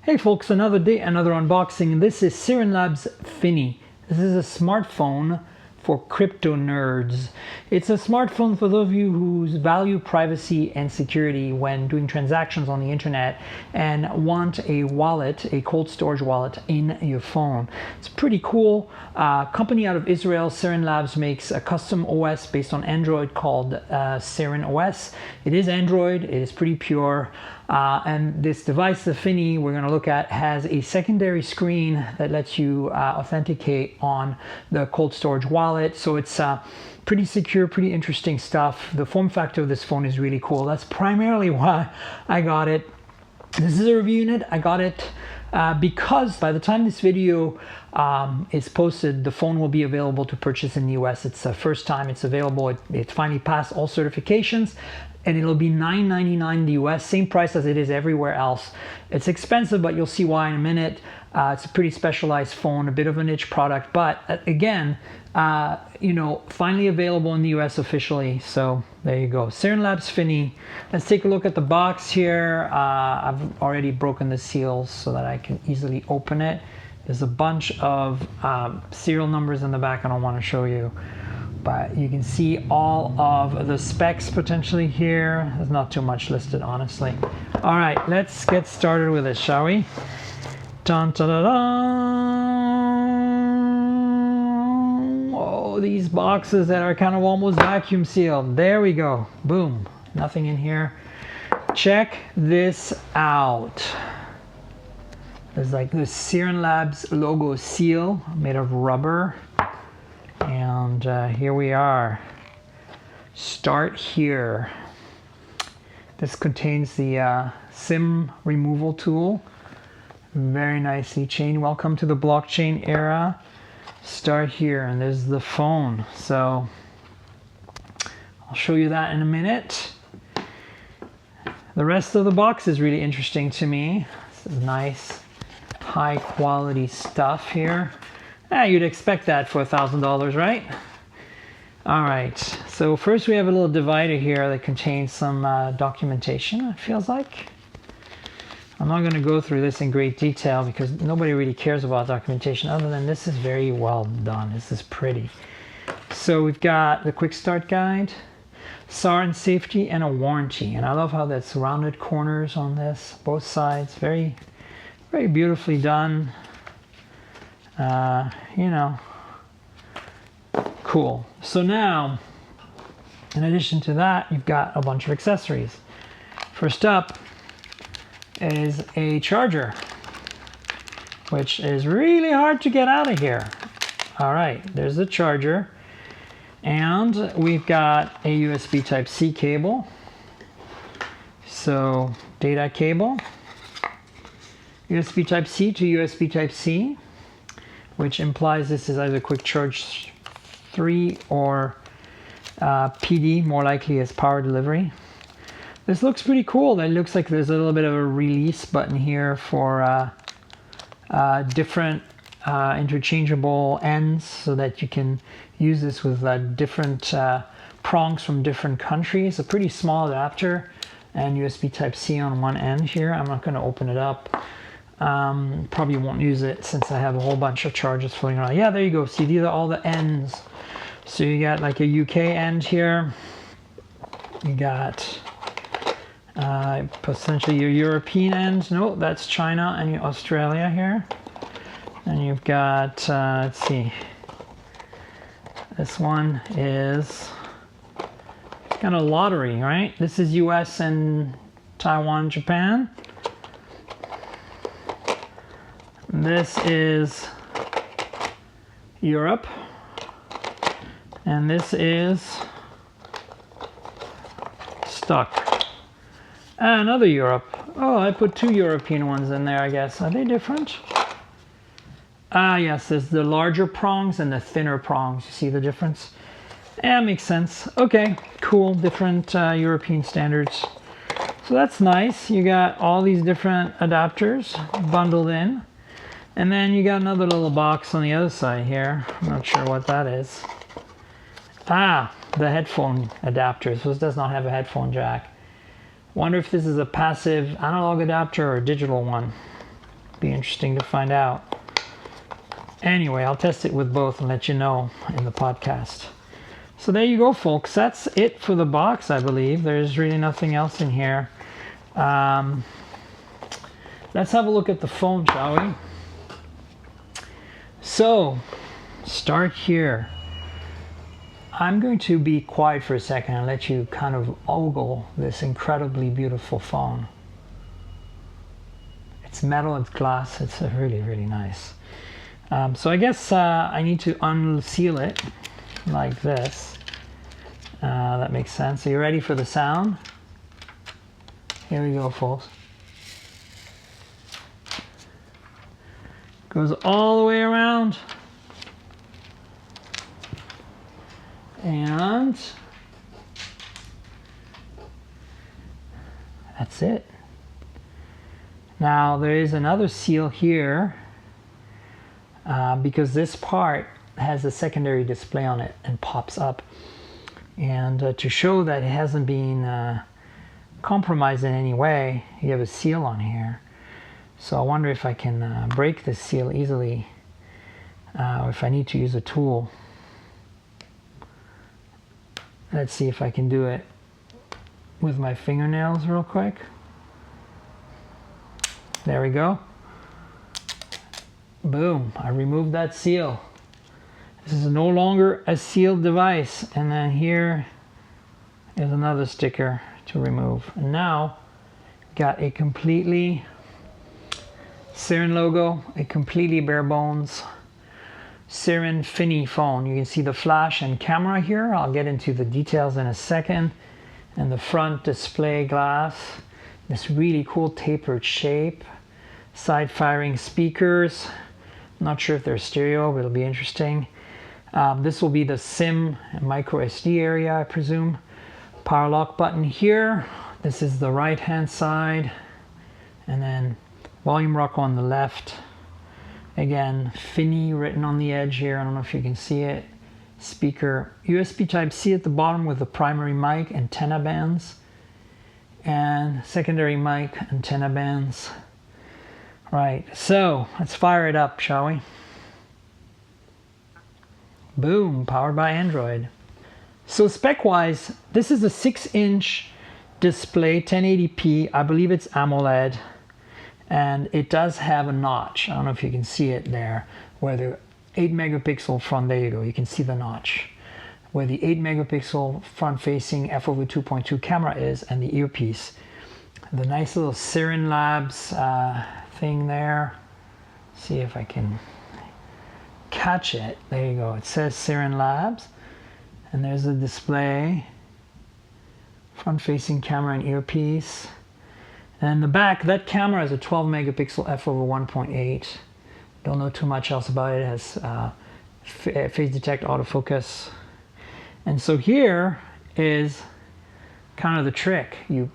Hey folks, another day, another unboxing. This is Sirin Labs Finney. This is a smartphone for crypto nerds. It's a smartphone for those of you who value privacy and security when doing transactions on the internet and want a wallet, a cold storage wallet in your phone. It's pretty cool. Company out of Israel, Sirin Labs, makes a custom OS based on Android called Sirin OS. It is Android, it is pretty pure. And this device, the Finney, we're going to look at, has a secondary screen that lets you authenticate on the cold storage wallet. So it's pretty secure, pretty interesting stuff. The form factor of this phone is really cool. That's primarily why I got it. This is a review unit. I got it because by the time this video is posted, the phone will be available to purchase in the US. It's the first time it's available. It finally passed all certifications. And it'll be $9.99 in the US, same price as it is everywhere else. It's expensive, but you'll see why in a minute. It's a pretty specialized phone, a bit of a niche product, but again, finally available in the US officially. So there you go, Sirin Labs Finney. Let's take a look at the box here. I've already broken the seals so that I can easily open it. There's a bunch of serial numbers in the back I don't want to show you. But you can see all of the specs potentially here. There's not too much listed, honestly. All right, let's get started with it, shall we? Dun, dun, dun, dun. Oh, these boxes that are kind of almost vacuum sealed. There we go. Boom. Nothing in here. Check this out. There's like this Sirin Labs logo seal made of rubber. And here we are. Start here. This contains the SIM removal tool. Very nicely chained. Welcome to the blockchain era. Start here, and there's the phone. So I'll show you that in a minute. The rest of the box is really interesting to me. This is nice, high quality stuff here. You'd expect that for $1,000, right? All right, so first we have a little divider here that contains some documentation, it feels like. I'm not going to go through this in great detail because nobody really cares about documentation other than this is very well done. This is pretty. So we've got the quick start guide, SAR and safety, and a warranty. And I love how that's rounded corners on this, both sides. Very, very beautifully done. Cool. So now, in addition to that, you've got a bunch of accessories. First up is a charger, which is really hard to get out of here. All right, there's the charger. And we've got a USB Type-C cable. So, data cable. USB Type-C to USB Type-C, which implies this is either quick charge 3 or PD, more likely as power delivery. This looks pretty cool. It looks like there's a little bit of a release button here for different interchangeable ends so that you can use this with different prongs from different countries. A pretty small adapter and USB Type-C on one end here. I'm not going to open it up. Probably won't use it since I have a whole bunch of chargers floating around. Yeah, there you go. See, these are all the ends. So you got like a UK end here. You got potentially your European end. No, that's China and Australia here. And you've got, let's see. This one is kind of lottery, right? This is US and Taiwan, Japan. This is Europe, and this is stuck. Another Europe. Oh, I put two European ones in there, I guess. Are they different? Yes, there's the larger prongs and the thinner prongs. You see the difference? Yeah, makes sense. Okay, cool. Different European standards. So that's nice. You got all these different adapters bundled in. And then you got another little box on the other side here. I'm not sure what that is. The headphone adapter. So this does not have a headphone jack. Wonder if this is a passive analog adapter or a digital one. Be interesting to find out. Anyway, I'll test it with both and let you know in the podcast. So there you go, folks. That's it for the box, I believe. There's really nothing else in here. Let's have a look at the phone, shall we? So, start here. I'm going to be quiet for a second and let you kind of ogle this incredibly beautiful phone. It's metal, it's glass, it's really, really nice. So I guess I need to unseal it like this. That makes sense. Are you ready for the sound? Here we go, folks. Goes all the way around. And that's it. Now there is another seal here because this part has a secondary display on it and pops up. And to show that it hasn't been compromised in any way, you have a seal on here. So I wonder if I can break this seal easily or if I need to use a tool. Let's see if I can do it with my fingernails real quick. There we go. Boom, I removed that seal. This is no longer a sealed device. And then here is another sticker to remove. And now got a completely Sirin logo, a completely bare bones Sirin Finney phone. You can see the flash and camera here. I'll get into the details in a second. And the front display glass, this really cool tapered shape, side firing speakers. Not sure if they're stereo, but it'll be interesting. This will be the SIM and micro SD area, I presume. Power lock button here. This is the right hand side. And then volume rocker on the left. Again, Finney written on the edge here. I don't know if you can see it. Speaker, USB Type-C at the bottom with the primary mic, antenna bands, and secondary mic, antenna bands. Right, so let's fire it up, shall we? Boom, powered by Android. So spec-wise, this is a 6-inch display, 1080p. I believe it's AMOLED. And it does have a notch. I don't know if you can see it there, where the 8 megapixel front, there you go, you can see the notch. Where the 8 megapixel front facing f/2.2 camera is and the earpiece. The nice little Sirin Labs thing there. See if I can catch it. There you go, it says Sirin Labs. And there's the display. Front facing camera and earpiece. And the back, that camera is a 12 megapixel f/1.8. Don't know too much else about it. It has phase detect autofocus. And so here is kind of the trick. You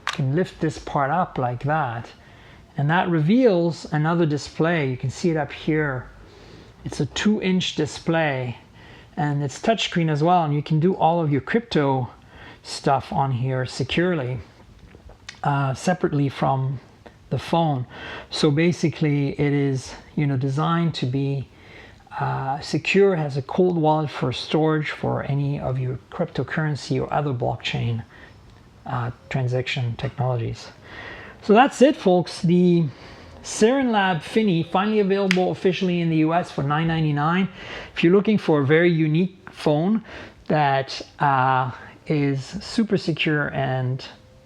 can lift this part up like that. And that reveals another display. You can see it up here. It's a 2-inch display. And it's touchscreen as well. And you can do all of your crypto stuff on here securely. Separately from the phone. So basically it is, designed to be secure, has a cold wallet for storage for any of your cryptocurrency or other blockchain transaction technologies. So that's it, folks. The Sirin Labs Finney, finally available officially in the US for $9.99. If you're looking for a very unique phone that is super secure and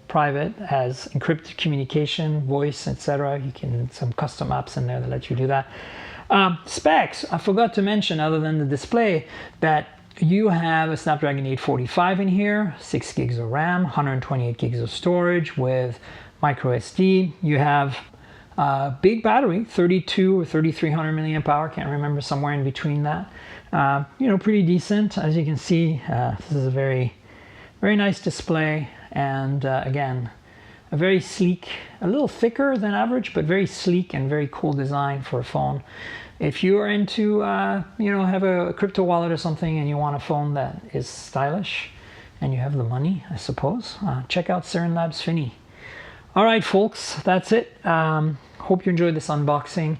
private, has encrypted communication, voice, etc. You can some custom apps in there that let you do that. Specs, I forgot to mention, other than the display, that you have a Snapdragon 845 in here, 6 gigs of RAM, 128 gigs of storage with micro SD. You have a big battery, 32 or 3300 milliamp hour, can't remember, somewhere in between that. Pretty decent. As you can see, this is a very, very nice display. And again, a very sleek, a little thicker than average, but very sleek and very cool design for a phone. If you are into, have a crypto wallet or something and you want a phone that is stylish and you have the money, I suppose, check out Sirin Labs Finney. All right, folks, that's it. hope you enjoyed this unboxing.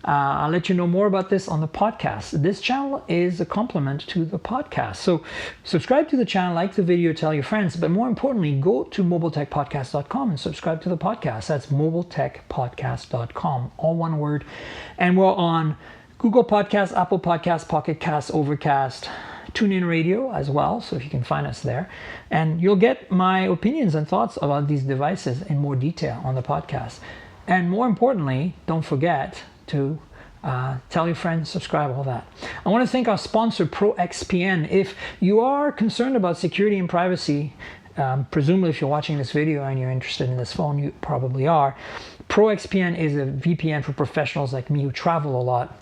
I'll let you know more about this on the podcast. This channel is a complement to the podcast. So subscribe to the channel, like the video, tell your friends, but more importantly, go to mobiletechpodcast.com and subscribe to the podcast. That's mobiletechpodcast.com, all one word. And we're on Google Podcasts, Apple Podcasts, Pocket Casts, Overcast, TuneIn Radio as well, so if you can find us there. And you'll get my opinions and thoughts about these devices in more detail on the podcast. And more importantly, don't forget to tell your friends, subscribe, all that. I want to thank our sponsor, ProXPN. If you are concerned about security and privacy, presumably if you're watching this video and you're interested in this phone, you probably are. ProXPN is a VPN for professionals like me who travel a lot,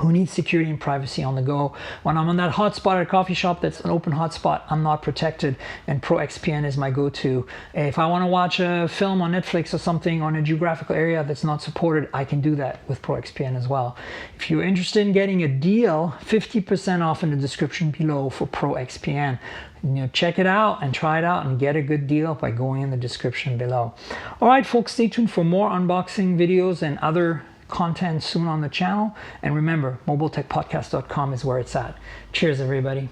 who need security and privacy on the go. When I'm on that hotspot at a coffee shop that's an open hotspot, I'm not protected, and ProXPN is my go-to. If I want to watch a film on Netflix or something on a geographical area that's not supported, I can do that with ProXPN as well. If you're interested in getting a deal, 50% off in the description below for ProXPN. Check it out and try it out and get a good deal by going in the description below. All right, folks, stay tuned for more unboxing videos and other content soon on the channel. And remember, mobiletechpodcast.com is where it's at. Cheers, everybody.